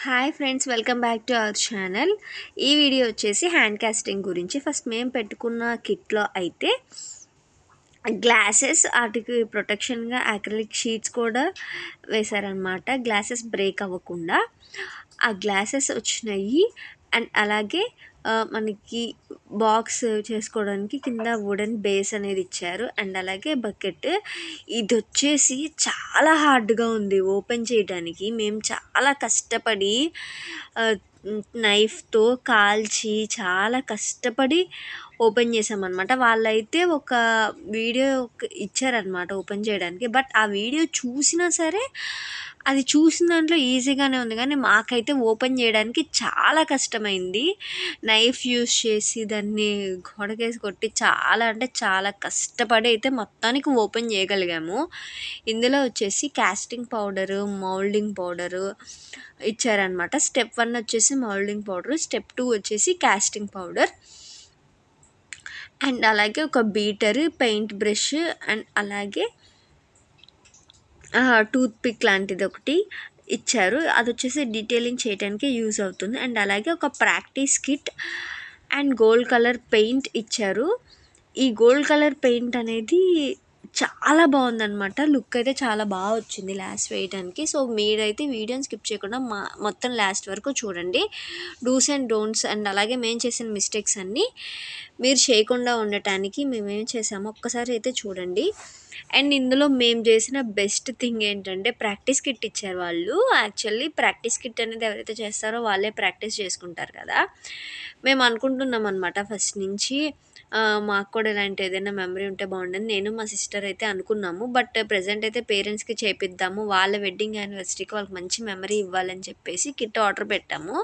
Hi friends, welcome back to our channel. ఈ video వచ్చేసి hand casting గురించి. First మేము పెట్టుకున్న కిట్లో అయితే గ్లాసెస్ వాటికి ప్రొటెక్షన్గా అక్రిలిక్ షీట్స్ కూడా వేశారనమాట, గ్లాసెస్ బ్రేక్ అవ్వకుండా. ఆ గ్లాసెస్ వచ్చినాయి. అండ్ అలాగే మనకి బాక్స్ చేసుకోవడానికి కింద వుడెన్ బేస్ అనేది ఇచ్చారు. అండ్ అలాగే బకెట్. ఇది వచ్చేసి చాలా హార్డ్గా ఉంది ఓపెన్ చేయడానికి. మేము చాలా కష్టపడి నైఫ్తో కాల్చి చాలా కష్టపడి ఓపెన్ చేసామన్నమాట. వాళ్ళైతే ఒక వీడియో ఇచ్చారనమాట ఓపెన్ చేయడానికి. బట్ ఆ వీడియో చూసినా సరే అది చూసిన దాంట్లో ఈజీగానే ఉంది, కానీ మాకైతే ఓపెన్ చేయడానికి చాలా కష్టమైంది. నైఫ్ యూస్ చేసి దాన్ని గోడకేసి కొట్టి చాలా అంటే చాలా కష్టపడి అయితే మొత్తానికి ఓపెన్ చేయగలిగాము. ఇందులో వచ్చేసి కాస్టింగ్ పౌడరు, మౌల్డింగ్ పౌడరు ఇచ్చారనమాట. స్టెప్ 1 వచ్చేసి మౌల్డింగ్ పౌడర్, స్టెప్ 2 వచ్చేసి కాస్టింగ్ పౌడర్, అండ్ అలాగే ఒక బీటర్, పెయింట్ బ్రష్, అండ్ అలాగే టూత్ పిక్ లాంటిది ఒకటి ఇచ్చారు. అది వచ్చేసి డీటెయిలింగ్ చేయడానికి యూజ్ అవుతుంది. అండ్ అలాగే ఒక practice kit and gold colour paint ఇచ్చారు. ఈ గోల్డ్ కలర్ పెయింట్ అనేది చాలా బాగుందన్నమాట. లుక్ అయితే చాలా బాగా వచ్చింది లాస్ట్ వేయడానికి. సో మీరైతే వీడియోని స్కిప్ చేయకుండా మొత్తం లాస్ట్ వరకు చూడండి. డూస్ అండ్ డోంట్స్ అండ్ అలాగే మేము చేసిన మిస్టేక్స్ అన్నీ మీరు చేయకుండా ఉండటానికి మేమేం చేసామో ఒక్కసారి అయితే చూడండి. అండ్ ఇందులో మేము చేసిన బెస్ట్ థింగ్ ఏంటంటే ప్రాక్టీస్ కిట్ ఇచ్చారు వాళ్ళు. యాక్చువల్లీ ప్రాక్టీస్ కిట్ అనేది ఎవరైతే చేస్తారో వాళ్ళే ప్రాక్టీస్ చేసుకుంటారు కదా. మేము అనుకుంటున్నాం అనమాట ఫస్ట్ నుంచి మాకు కూడా ఇలాంటి ఏదైనా మెమరీ ఉంటే బాగుండని నేను మా సిస్టర్ అయితే అనుకున్నాము. బట్ ప్రజెంట్ అయితే పేరెంట్స్కి చేపిద్దాము, వాళ్ళ వెడ్డింగ్ యానివర్సరీకి వాళ్ళకి మంచి మెమరీ ఇవ్వాలని చెప్పేసి కిట్ ఆర్డర్ పెట్టాము.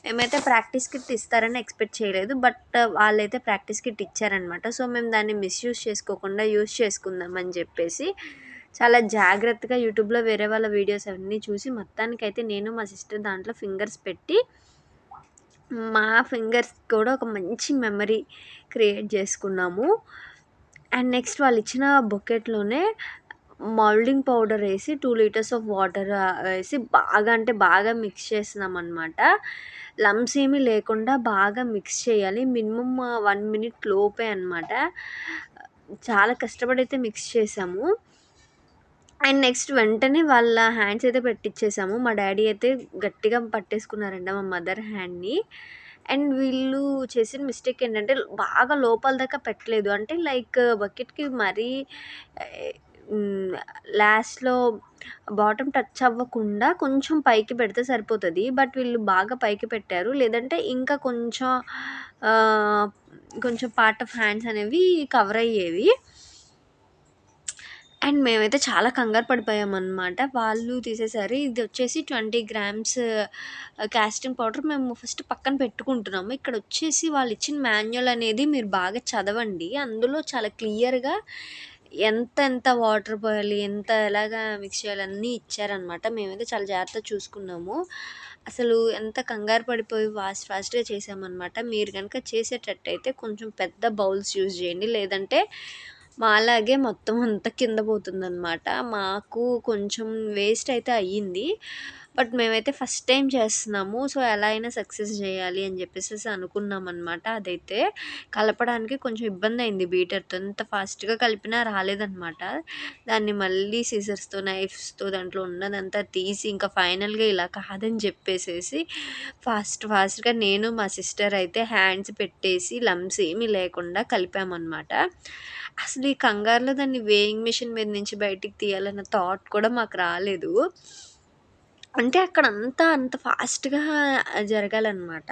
మేమైతే ప్రాక్టీస్ కిట్ ఇస్తారని ఎక్స్పెక్ట్ చేయలేదు, బట్ వాళ్ళైతే ప్రాక్టీస్ కిట్ ఇచ్చారనమాట. సో మేము దాన్ని మిస్యూజ్ చేసుకోకుండా యూజ్ చేసుకుందామని చెప్పేసి చాలా జాగ్రత్తగా యూట్యూబ్లో వేరే వాళ్ళ వీడియోస్ అన్నీ చూసి మొత్తానికైతే నేను మా సిస్టర్ దాంట్లో ఫింగర్స్ పెట్టి మా ఫింగర్స్ కూడా ఒక మంచి మెమరీ క్రియేట్ చేసుకున్నాము. అండ్ నెక్స్ట్ వాళ్ళు ఇచ్చిన బొకెట్లోనే మౌల్డింగ్ పౌడర్ వేసి 2 లీటర్స్ ఆఫ్ వాటర్ వేసి బాగా అంటే బాగా మిక్స్ చేస్తున్నాం అనమాట. లమ్స్ ఏమీ లేకుండా బాగా మిక్స్ చేయాలి. మినిమమ్ 1 మినిట్ లోపే అనమాట. చాలా కష్టపడి అయితే మిక్స్ చేసాము. అండ్ నెక్స్ట్ వెంటనే వాళ్ళ హ్యాండ్స్ అయితే పెట్టించేసాము. మా డాడీ అయితే గట్టిగా పట్టేసుకున్నారంట మా మదర్ హ్యాండ్ని. అండ్ వీళ్ళు చేసిన మిస్టేక్ ఏంటంటే బాగా లోపల దాకా పెట్టలేదు. అంటే లైక్ బకెట్కి మరీ లాస్ట్లో బాటమ్ టచ్ అవ్వకుండా కొంచెం పైకి పెడితే సరిపోతుంది. బట్ వీళ్ళు బాగా పైకి పెట్టారు, లేదంటే ఇంకా కొంచెం పార్ట్ ఆఫ్ హ్యాండ్స్ అనేవి కవర్ అయ్యేవి. అండ్ మేమైతే చాలా కంగారు పడిపోయామన్నమాట. వాళ్ళు తీసేసారు. ఇది వచ్చేసి 20 గ్రామ్స్ కాస్టింగ్ పౌడర్ మేము ఫస్ట్ పక్కన పెట్టుకుంటున్నాము. ఇక్కడ వచ్చేసి వాళ్ళు ఇచ్చిన మాన్యువల్ అనేది మీరు బాగా చదవండి. అందులో చాలా క్లియర్గా ఎంత వాటర్ పోయాలి, ఎలాగా మిక్స్ చేయాలి అన్నీ ఇచ్చారనమాట. మేమైతే చాలా జాగ్రత్తగా చూసుకున్నాము. అసలు ఎంత కంగారు పడిపోయి ఫాస్ట్గా చేసామన్నమాట. మీరు కనుక చేసేటట్టయితే కొంచెం పెద్ద బౌల్స్ యూజ్ చేయండి, లేదంటే మాలాగే మొత్తం అంతా కింద పోతుందనమాట. మాకు కొంచెం వేస్ట్ అయితే అయ్యింది. బట్ మేమైతే ఫస్ట్ టైం చేస్తున్నాము. సో ఎలా అయినా సక్సెస్ చేయాలి అని చెప్పేసి అనుకున్నామన్నమాట. అదైతే కలపడానికి కొంచెం ఇబ్బంది అయింది బీటర్తో. ఎంత ఫాస్ట్గా కలిపినా రాలేదన్నమాట. దాన్ని మళ్ళీ సిజర్స్తో నైఫ్స్తో దాంట్లో ఉన్నదంతా తీసి ఇంకా ఫైనల్గా ఇలా కాదని చెప్పేసేసి ఫాస్ట్గా నేను మా సిస్టర్ అయితే హ్యాండ్స్ పెట్టేసి లమ్స్ ఏమీ లేకుండా కలిపామన్నమాట. అసలు ఈ కంగారులో దాన్ని వేయింగ్ మిషన్ మీద నుంచి బయటికి తీయాలన్న థాట్ కూడా మాకు రాలేదు. అంటే అక్కడ అంత ఫాస్ట్గా జరగాలన్నమాట.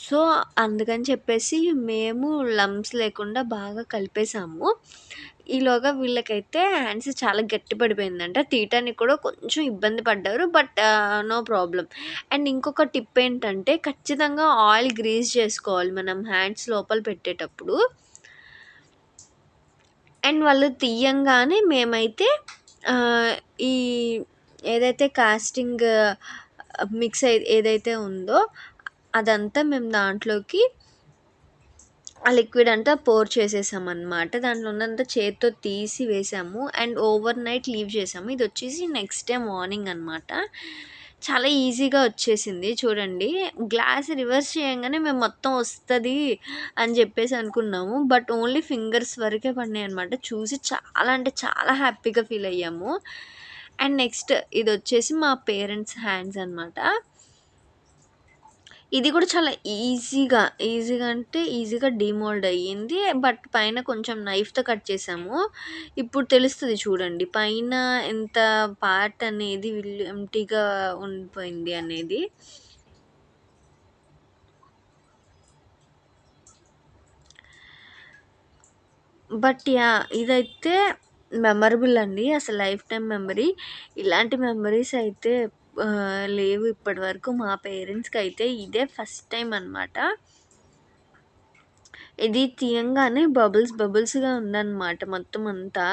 సో అందుకని చెప్పేసి మేము లమ్స్ లేకుండా బాగా కలిపేసాము. ఈలోగా వీళ్ళకైతే హ్యాండ్స్ చాలా గట్టి పడిపోయిందంట. తీయటానికి కూడా కొంచెం ఇబ్బంది పడ్డారు. But no problem. అండ్ ఇంకొక టిప్ ఏంటంటే ఖచ్చితంగా ఆయిల్ గ్రీస్ చేసుకోవాలి మనం హ్యాండ్స్ లోపల పెట్టేటప్పుడు. అండ్ వాళ్ళు తీయంగానే మేమైతే ఈ ఏదైతే కాస్టింగ్ మిక్స్ ఏదైతే ఉందో అదంతా మేము దాంట్లోకి ఆ లిక్విడ్ అంతా పోర్ చేసేసామన్నమాట. దాంట్లో ఉన్నంత చేత్తో తీసి వేసాము. అండ్ ఓవర్ నైట్ లీవ్ చేసాము. ఇది వచ్చేసి నెక్స్ట్ డే మార్నింగ్ అనమాట. చాలా ఈజీగా వచ్చేసింది చూడండి. గ్లాస్ రివర్స్ చేయంగానే మేము మొత్తం వస్తది అని చెప్పేసి అనుకున్నాము. బట్ ఓన్లీ ఫింగర్స్ వరకే పడినాయనమాట. చూసి చాలా అంటే చాలా హ్యాపీగా ఫీల్ అయ్యాము. అండ్ నెక్స్ట్ ఇదొచ్చేసి మా పేరెంట్స్ హ్యాండ్స్ అనమాట. ఇది కూడా చాలా ఈజీగా అంటే ఈజీగా డీమోల్డ్ అయ్యింది. బట్ పైన కొంచెం నైఫ్‌తో కట్ చేసాము. ఇప్పుడు తెలుస్తది చూడండి. పైన ఎంత పార్ట్ అనేది ఎంప్టీగా ఉండిపోయింది అనేది. But yeah! ఇదైతే మెమరబుల్ అండి. అసలు లైఫ్ టైమ్ మెమరీ. ఇలాంటి మెమరీస్ అయితే లేవు ఇప్పటివరకు. మా పేరెంట్స్‌కైతే ఇదే ఫస్ట్ టైమ్ అనమాట. ఇది తీయంగానే బబుల్స్‌గా ఉందనమాట మొత్తం అంతా.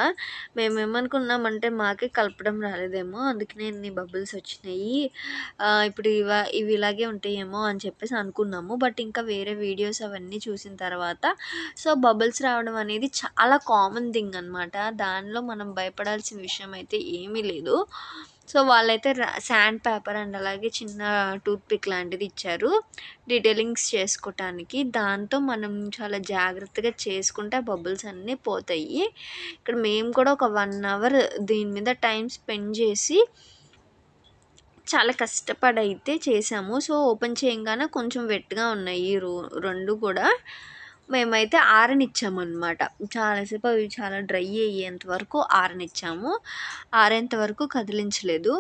మేమేమనుకున్నామంటే మాకే కలపడం రాలేదేమో అందుకనే ఇన్ని బబుల్స్ వచ్చినాయి. ఇప్పుడు ఇవి ఇలాగే ఉంటాయేమో అని చెప్పేసి అనుకున్నాము. బట్ ఇంకా వేరే వీడియోస్ అవన్నీ చూసిన తర్వాత సో, బబుల్స్ రావడం అనేది చాలా కామన్ థింగ్ అనమాట. దానిలో మనం భయపడాల్సిన విషయం అయితే ఏమీ లేదు. సో, వాళ్ళైతే శాండ్ పేపర్ అండ్ అలాగే చిన్న టూత్ పిక్ లాంటిది ఇచ్చారు. డీటెయిలింగ్స్ చేసుకోటానికి. దాంతో మనం చాలా జాగ్రత్తగా చేసుకుంటే ఆ బబుల్స్ అన్నీ పోతాయి. ఇక్కడ మేము కూడా ఒక 1 అవర్ దీని మీద టైం స్పెండ్ చేసి చాలా కష్టపడైతే చేసాము. సో, ఓపెన్ చేయంగానే కొంచెం వెట్‌గా ఉన్నాయి ఈ 2 కూడా. మేమైతే ఆరనిచ్చామనమాట. చాలాసేపు అవి చాలా డ్రై అయ్యేంత వరకు ఆరనిచ్చాము. ఆరేంత వరకు కదిలించలేదు.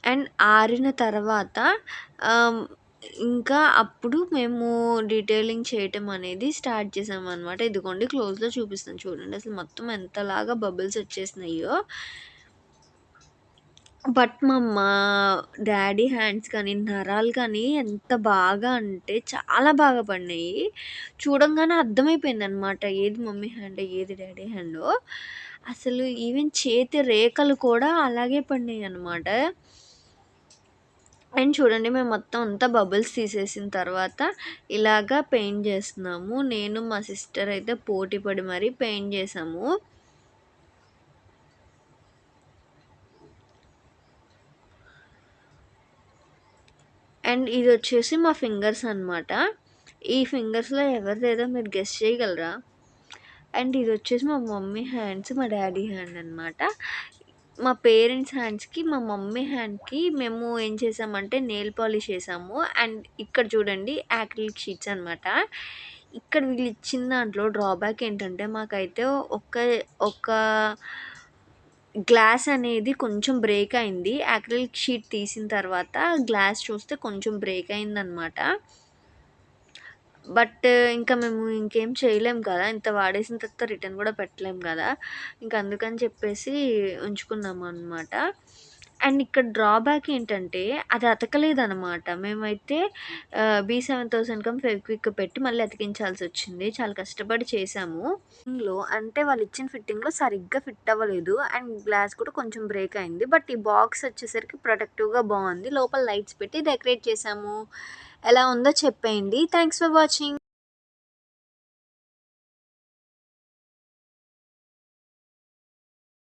అండ్ ఆరిన తర్వాత ఇంకా అప్పుడు మేము డీటెయిలింగ్ చేయటం అనేది స్టార్ట్ చేసామనమాట. ఇదిగోండి క్లోజ్‌లో చూపిస్తాను చూడండి. అసలు మొత్తం ఎంతలాగా బబుల్స్ వచ్చేసినాయో. బట్ మా డ్యాడీ హ్యాండ్స్ కానీ, నరాలు కానీ ఎంత బాగా అంటే చాలా బాగా పడినాయి. చూడంగానే అర్థమైపోయిందనమాట. ఏది మమ్మీ హ్యాండో, ఏది డ్యాడీ హ్యాండో. అసలు ఈవెన్ చేతి రేఖలు కూడా అలాగే పడినాయనమాట. అండ్ చూడండి మేము మొత్తం అంతా బబుల్స్ తీసేసిన తర్వాత ఇలాగా పెయింట్ చేస్తున్నాము. నేను మా సిస్టర్ అయితే పోటీ పడి మరీ పెయింట్ చేసాము. అండ్ ఇది వచ్చేసి మా ఫింగర్స్ అనమాట. ఈ ఫింగర్స్‌లో ఎవరిదేదో మీరు గెస్ చేయగలరా? అండ్ ఇది వచ్చేసి మా మమ్మీ హ్యాండ్స్, మా డ్యాడీ హ్యాండ్ అనమాట. మా పేరెంట్స్ హ్యాండ్స్‌కి, మా మమ్మీ హ్యాండ్‌కి మేము ఏం చేసామంటే నెయిల్ పాలిష్ ఏసాము. అండ్ ఇక్కడ చూడండి యాక్రిలిక్ షీట్స్ అనమాట. ఇక్కడ వీళ్ళు ఇచ్చిన దాంట్లో డ్రాబ్యాక్ ఏంటంటే మాకైతే ఒక గ్లాస్ అనేది కొంచెం బ్రేక్ అయింది. యాక్రిలిక్ షీట్ తీసిన తర్వాత గ్లాస్ చూస్తే కొంచెం బ్రేక్ అయిందనమాట. బట్ ఇంకా మేము ఇంకేం చేయలేం కదా! ఇంత వాడేసిన తర్వాత రిటర్న్ కూడా పెట్టలేం కదా! ఇంక అందుకని చెప్పేసి ఉంచుకున్నామనమాట. అండ్ ఇక్కడ డ్రాబ్యాక్ ఏంటంటే అది అతకలేదనమాట. మేమైతే B7000 కమ్ ఫెవిక్విక్ పెట్టి మళ్ళీ అతికించాల్సొచ్చింది. చాలా కష్టపడి చేసాము. అంటే వాళ్ళు ఇచ్చిన ఫిట్టింగ్‌లో సరిగ్గా ఫిట్ అవ్వలేదు. అండ్ గ్లాస్ కూడా కొంచెం బ్రేక్ అయింది. బట్ ఈ బాక్స్ వచ్చేసరికి ప్రొటెక్టివ్‌గా బావుంది. లోపల లైట్స్ పెట్టి డెకరేట్ చేసాము. ఎలా ఉందో చెప్పేయండి. Thanks for watching.